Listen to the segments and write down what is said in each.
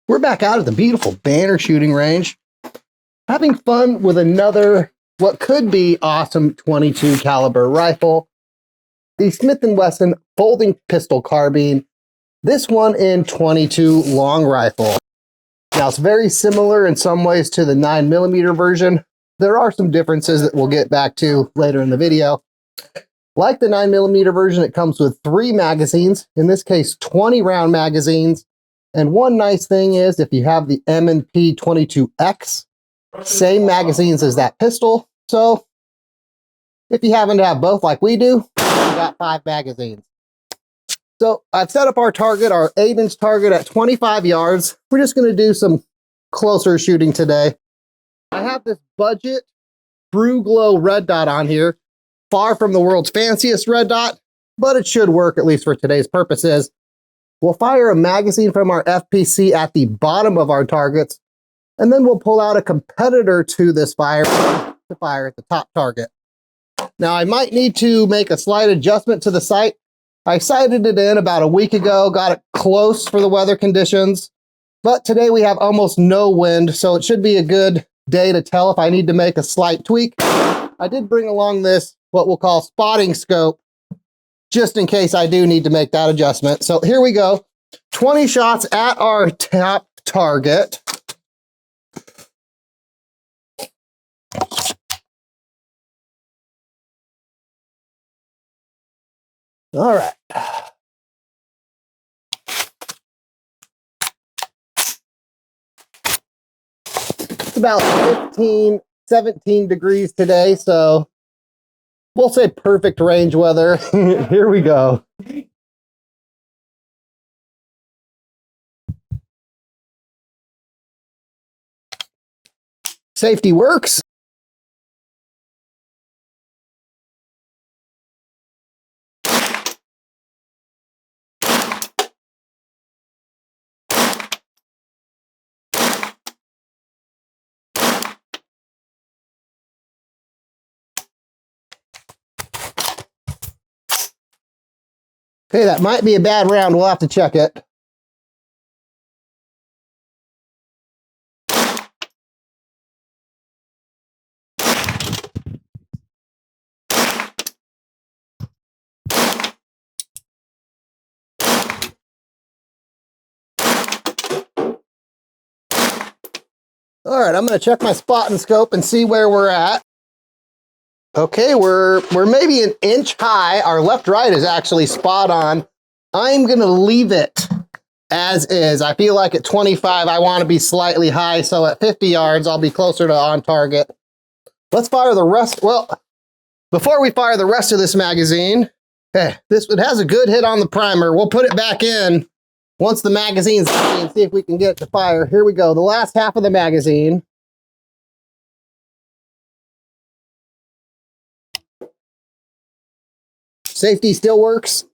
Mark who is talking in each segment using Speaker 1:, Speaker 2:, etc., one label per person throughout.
Speaker 1: We're back out at the beautiful Banner shooting range, having fun with another, what could be awesome 22 caliber rifle, the Smith & Wesson folding pistol carbine, this one in 22 long rifle. Now it's very similar in some ways to the 9mm version. There are some differences that we'll get back to later in the video. Like the 9mm version, it comes with 3 magazines, in this case 20 round magazines. And one nice thing is if you have the M&P 22X, same magazines as that pistol. So if you happen to have both like we do, you got 5 magazines. So I've set up our target, our 8-inch target at 25 yards. We're just going to do some closer shooting today. I have this budget Brew Glow red dot on here. Far from the world's fanciest red dot, but it should work at least for today's purposes. We'll fire a magazine from our FPC at the bottom of our targets, and then we'll pull out a competitor to this fire to fire at the top target. Now I might need to make a slight adjustment to the sight. I sighted it in about a week ago, got it close for the weather conditions, but today we have almost no wind, so it should be a good day to tell if I need to make a slight tweak. I did bring along this, what we'll call spotting scope, just in case I do need to make that adjustment. So here we go. 20 shots at our top target. All right. It's about 15, 17 degrees today, so we'll say perfect range weather. Here we go. Safety works. Okay, that might be a bad round. We'll have to check it. All right, I'm going to check my spotting scope and see where we're at. Okay, we're maybe an inch high. Our left-right is actually spot on. I'm going to leave it as is. I feel like at 25, I want to be slightly high, so at 50 yards, I'll be closer to on target. Let's fire the rest. Well, before we fire the rest of this magazine, it has a good hit on the primer. We'll put it back in once the magazine's empty and see if we can get it to fire. Here we go. The last half of the magazine. Safety still works.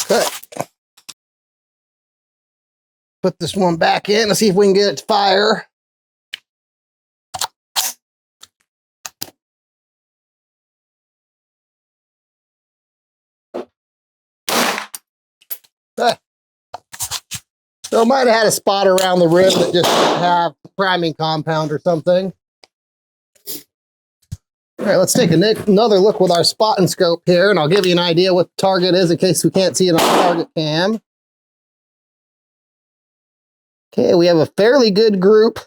Speaker 1: Okay. Put this one back in and see if we can get it to fire. So it might have had a spot around the rim that just didn't have priming compound or something. All right, let's take another look with our spotting scope here, and I'll give you an idea what the target is in case we can't see it on target cam. Okay, we have a fairly good group.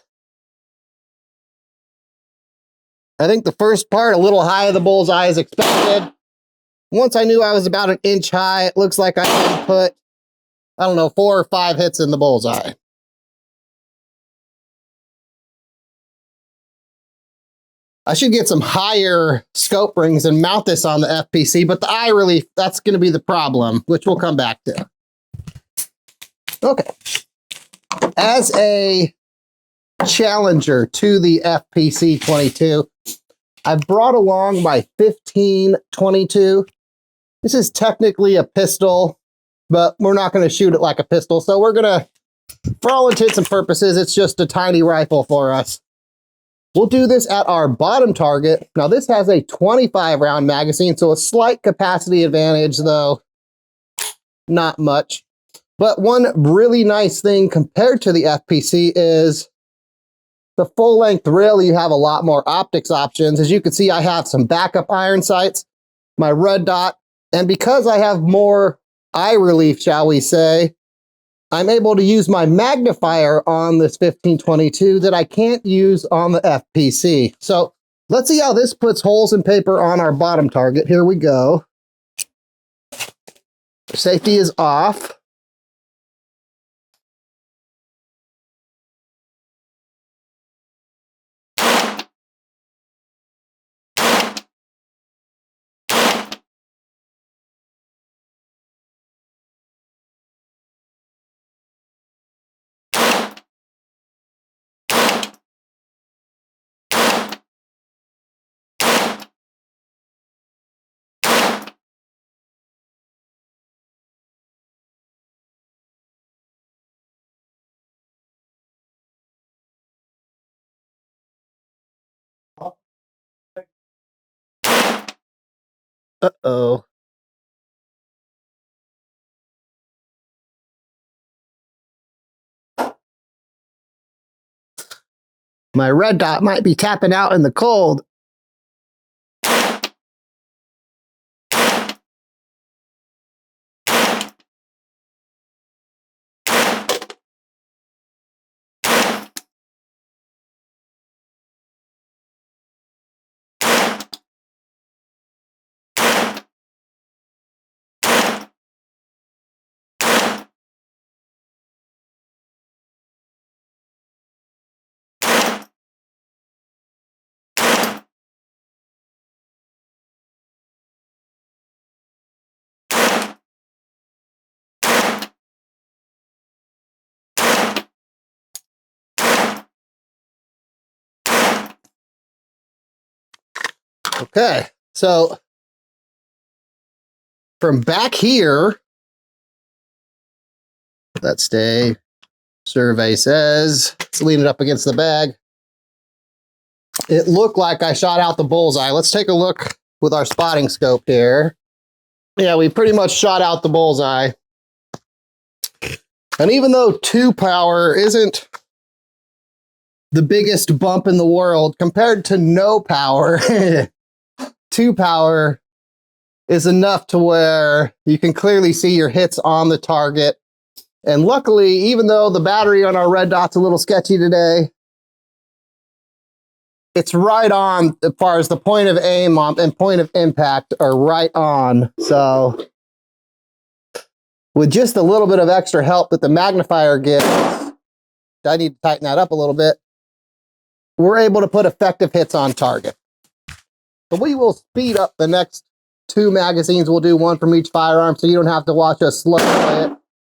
Speaker 1: I think the first part, a little high of the bullseye as expected. Once I knew I was about an inch high, it looks like I can put, I don't know, 4 or 5 hits in the bullseye. I should get some higher scope rings and mount this on the FPC, but the eye relief, that's going to be the problem, which we'll come back to. Okay. As a challenger to the FPC 22, I've brought along my 15-22. This is technically a pistol, but we're not going to shoot it like a pistol. So we're going to, for all intents and purposes, it's just a tiny rifle for us. We'll do this at our bottom target. Now this has a 25 round magazine, so a slight capacity advantage, though not much. But one really nice thing compared to the FPC is the full length rail. You have a lot more optics options. As you can see, I have some backup iron sights, my red dot, and because I have more eye relief, shall we say, I'm able to use my magnifier on this 15-22 that I can't use on the FPC. So let's see how this puts holes in paper on our bottom target. Here we go. Safety is off. Uh-oh. My red dot might be tapping out in the cold. Okay, so from back here, let's stay. Survey says, let's lean it up against the bag. It looked like I shot out the bullseye. Let's take a look with our spotting scope here. Yeah, we pretty much shot out the bullseye. And even though 2 power isn't the biggest bump in the world, compared to no power, 2 power is enough to where you can clearly see your hits on the target. And luckily, even though the battery on our red dot's a little sketchy today, it's right on as far as the point of aim and point of impact are right on. So with just a little bit of extra help that the magnifier gives, I need to tighten that up a little bit, we're able to put effective hits on target. But we will speed up the next 2 magazines. We'll do 1 from each firearm so you don't have to watch us slow play it.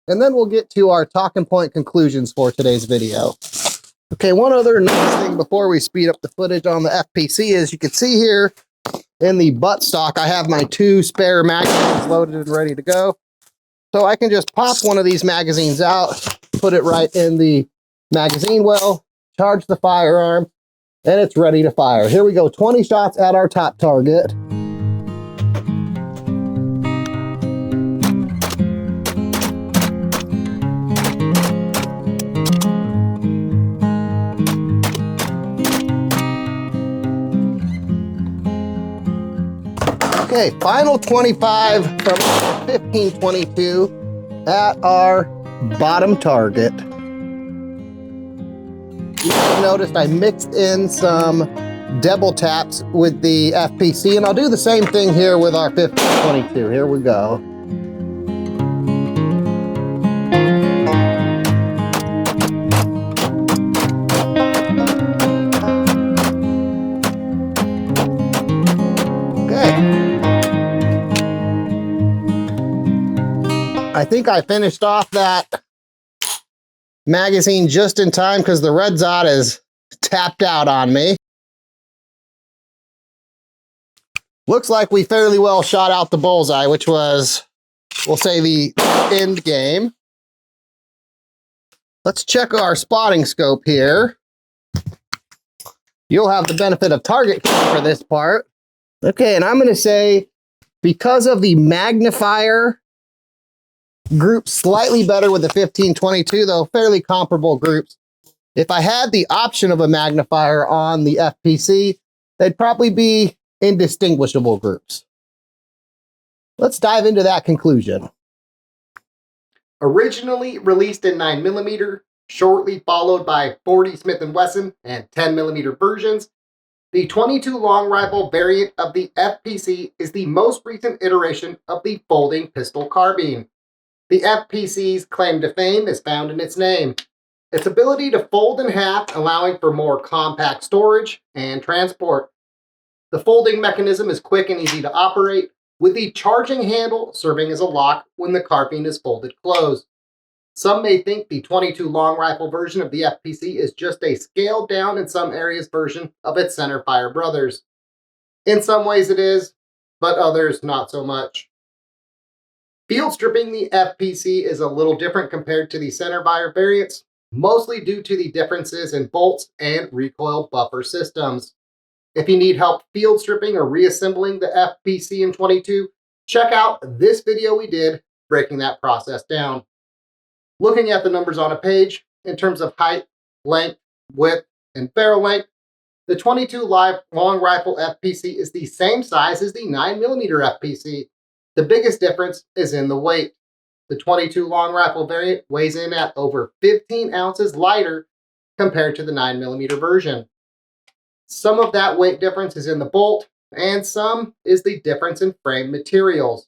Speaker 1: And then we'll get to our talking point conclusions for today's video. Okay, one other nice thing before we speed up the footage on the FPC is you can see here in the buttstock, I have my 2 spare magazines loaded and ready to go. So I can just pop one of these magazines out, put it right in the magazine well, charge the firearm, and it's ready to fire. Here we go, 20 shots at our top target. Okay, final 25 from 15-22 at our bottom target. You might have noticed I mixed in some double taps with the FPC, and I'll do the same thing here with our 15-22. Here we go. I think I finished off that magazine just in time because the red dot is tapped out on me. Looks like we fairly well shot out the bullseye, which was, we'll say, the end game. Let's check our spotting scope here. You'll have the benefit of target cam for this part. Okay, and I'm going to say, because of the magnifier group, slightly better with the 15-22, though fairly comparable groups. If I had the option of a magnifier on the FPC, they'd probably be indistinguishable groups. Let's dive into that conclusion. Originally released in 9mm, shortly followed by 40 Smith & Wesson and 10mm versions, the 22 long rifle variant of the FPC is the most recent iteration of the folding pistol carbine. The FPC's claim to fame is found in its name. Its ability to fold in half, allowing for more compact storage and transport. The folding mechanism is quick and easy to operate, with the charging handle serving as a lock when the carbine is folded closed. Some may think the 22 long rifle version of the FPC is just a scaled down in some areas version of its centerfire brothers. In some ways it is, but others not so much. Field stripping the FPC is a little different compared to the centerfire variants, mostly due to the differences in bolts and recoil buffer systems. If you need help field stripping or reassembling the FPC in 22, check out this video we did breaking that process down. Looking at the numbers on a page, in terms of height, length, width, and barrel length, the 22 long rifle FPC is the same size as the 9mm FPC. The biggest difference is in the weight. The 22 long rifle variant weighs in at over 15 ounces lighter compared to the 9mm version. Some of that weight difference is in the bolt, and some is the difference in frame materials.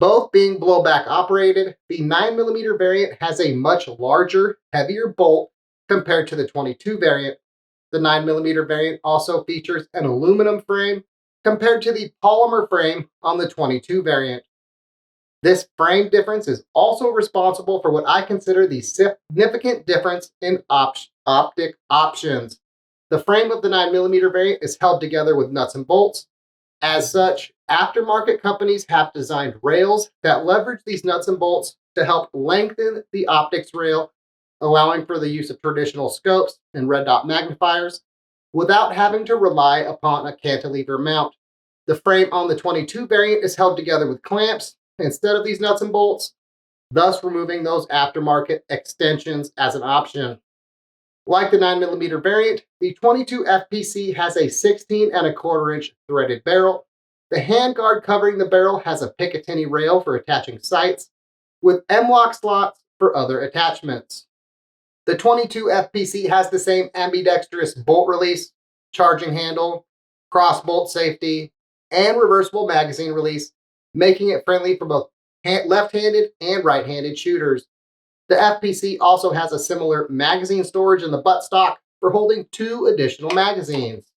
Speaker 1: Both being blowback operated, the 9mm variant has a much larger, heavier bolt compared to the 22 variant. The 9mm variant also features an aluminum frame compared to the polymer frame on the 22 variant. This frame difference is also responsible for what I consider the significant difference in optic options. The frame of the 9mm variant is held together with nuts and bolts. As such, aftermarket companies have designed rails that leverage these nuts and bolts to help lengthen the optics rail, allowing for the use of traditional scopes and red dot magnifiers without having to rely upon a cantilever mount. The frame on the 22 variant is held together with clamps instead of these nuts and bolts, thus removing those aftermarket extensions as an option. Like the 9mm variant, the 22 FPC has a 16¼ inch threaded barrel. The handguard covering the barrel has a Picatinny rail for attaching sights, with M-lock slots for other attachments. The 22 FPC has the same ambidextrous bolt release, charging handle, cross bolt safety, and reversible magazine release, making it friendly for both left-handed and right-handed shooters. The FPC also has a similar magazine storage in the buttstock for holding 2 additional magazines.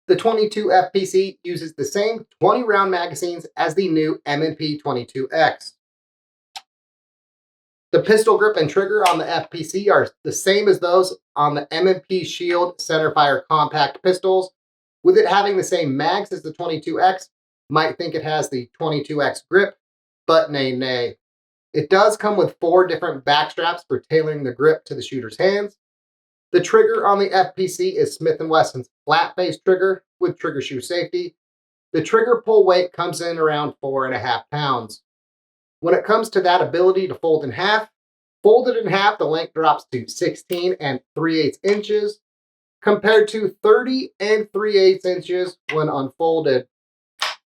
Speaker 1: The 22 FPC uses the same 20-round magazines as the new M&P 22X. The pistol grip and trigger on the FPC are the same as those on the M&P Shield centerfire compact pistols. With it having the same mags as the 22X, might think it has the 22X grip, but nay. It does come with 4 different back straps for tailoring the grip to the shooter's hands. The trigger on the FPC is Smith & Wesson's flat-face trigger with trigger shoe safety. The trigger pull weight comes in around 4.5 pounds. When it comes to that ability to fold in half, folded in half, the length drops to 16 3/8 inches, compared to 30 3/8 inches when unfolded.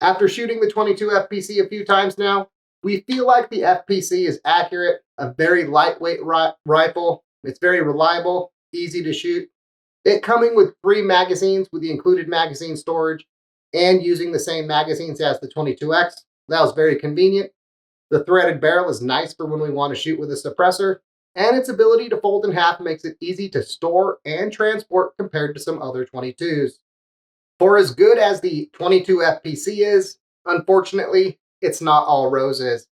Speaker 1: After shooting the 22 FPC a few times now, we feel like the FPC is accurate, a very lightweight rifle. It's very reliable, easy to shoot. It coming with 3 magazines with the included magazine storage and using the same magazines as the 22X. That was very convenient. The threaded barrel is nice for when we want to shoot with a suppressor, and its ability to fold in half makes it easy to store and transport compared to some other 22s. For as good as the 22 FPC is, unfortunately, it's not all roses.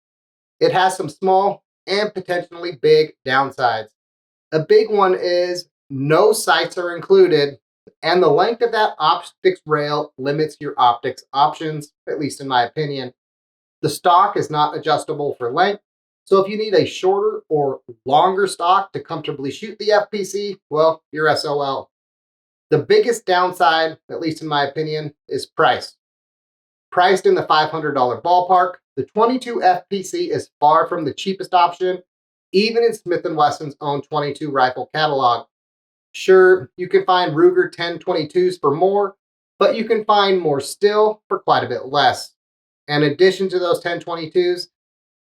Speaker 1: It has some small and potentially big downsides. A big one is no sights are included And the length of that optics rail limits your optics options, at least in my opinion. The stock is not adjustable for length, so if you need a shorter or longer stock to comfortably shoot the FPC, well, you're SOL. The biggest downside, at least in my opinion, is price. Priced in the $500 ballpark, the 22 FPC is far from the cheapest option, even in Smith & Wesson's own 22 rifle catalog. Sure, you can find Ruger 1022s for more, but you can find more still for quite a bit less. In addition to those 1022s,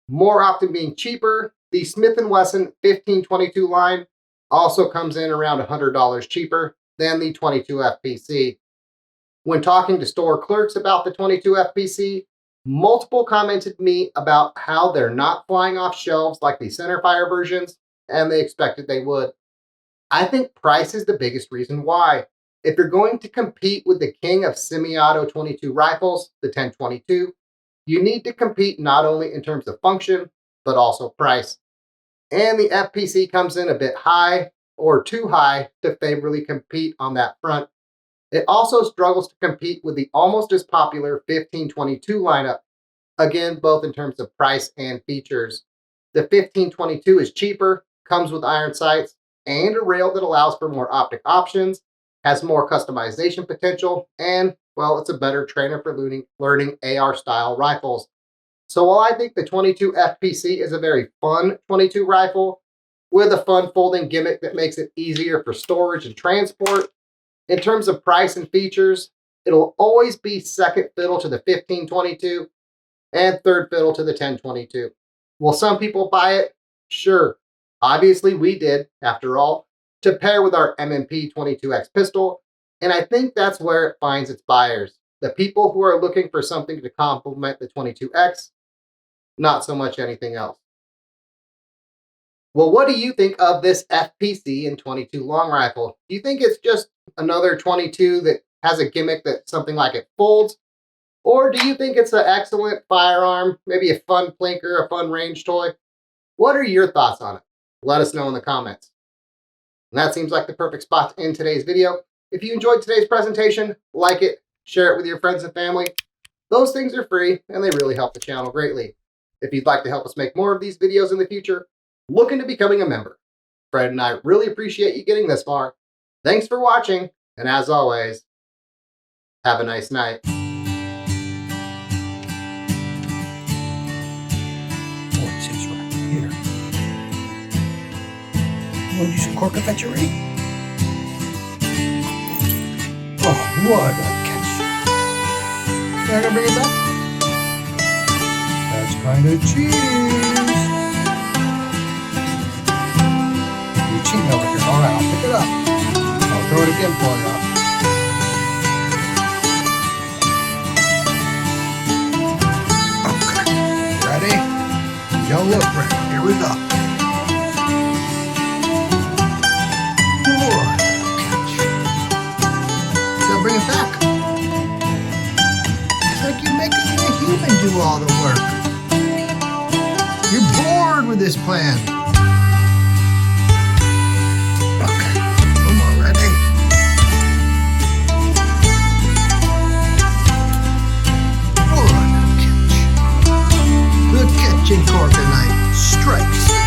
Speaker 1: more often being cheaper, the Smith & Wesson 1522 line also comes in around $100 cheaper than the 22 FPC. When talking to store clerks about the 22 FPC, multiple commented to me about how they're not flying off shelves like the centerfire versions, and they expected they would. I think price is the biggest reason why. If you're going to compete with the king of semi-auto 22 rifles, the 1022, you need to compete not only in terms of function, but also price. And the FPC comes in a bit high or too high to favorably compete on that front. It also struggles to compete with the almost as popular 1522 lineup, again, both in terms of price and features. The 1522 is cheaper, comes with iron sights, and a rail that allows for more optic options, has more customization potential, and, well, it's a better trainer for learning AR-style rifles. So while I think the 22 FPC is a very fun 22 rifle, with a fun folding gimmick that makes it easier for storage and transport, in terms of price and features, it'll always be second fiddle to the 1522 and third fiddle to the 1022. Will some people buy it? Sure. Obviously we did, after all, to pair with our M&P 22X pistol, and I think that's where it finds its buyers. The people who are looking for something to complement the 22X, not so much anything else. Well, what do you think of this FPC and 22 long rifle? Do you think it's just another 22 that has a gimmick that something like it folds? Or do you think it's an excellent firearm, maybe a fun plinker, a fun range toy? What are your thoughts on it? Let us know in the comments. And that seems like the perfect spot to end today's video. If you enjoyed today's presentation, like it, share it with your friends and family. Those things are free and they really help the channel greatly. If you'd like to help us make more of these videos in the future, look into becoming a member. Fred and I really appreciate you getting this far. Thanks for watching, and as always, have a nice night.
Speaker 2: It sits right here. You want to do some cork confectionery? Oh, what a catch. You're not going to bring it back? That's kind of cheese. You're cheating over here. All right, I'll pick it up. I'll throw it again for you. Okay. Ready? Don't look, Rick. Here we go. What a catch. You gotta bring it back. It's like you're making a human do all the work. You're bored with this plan. Okay, one more, ready? What a catch. The catching cork tonight strikes.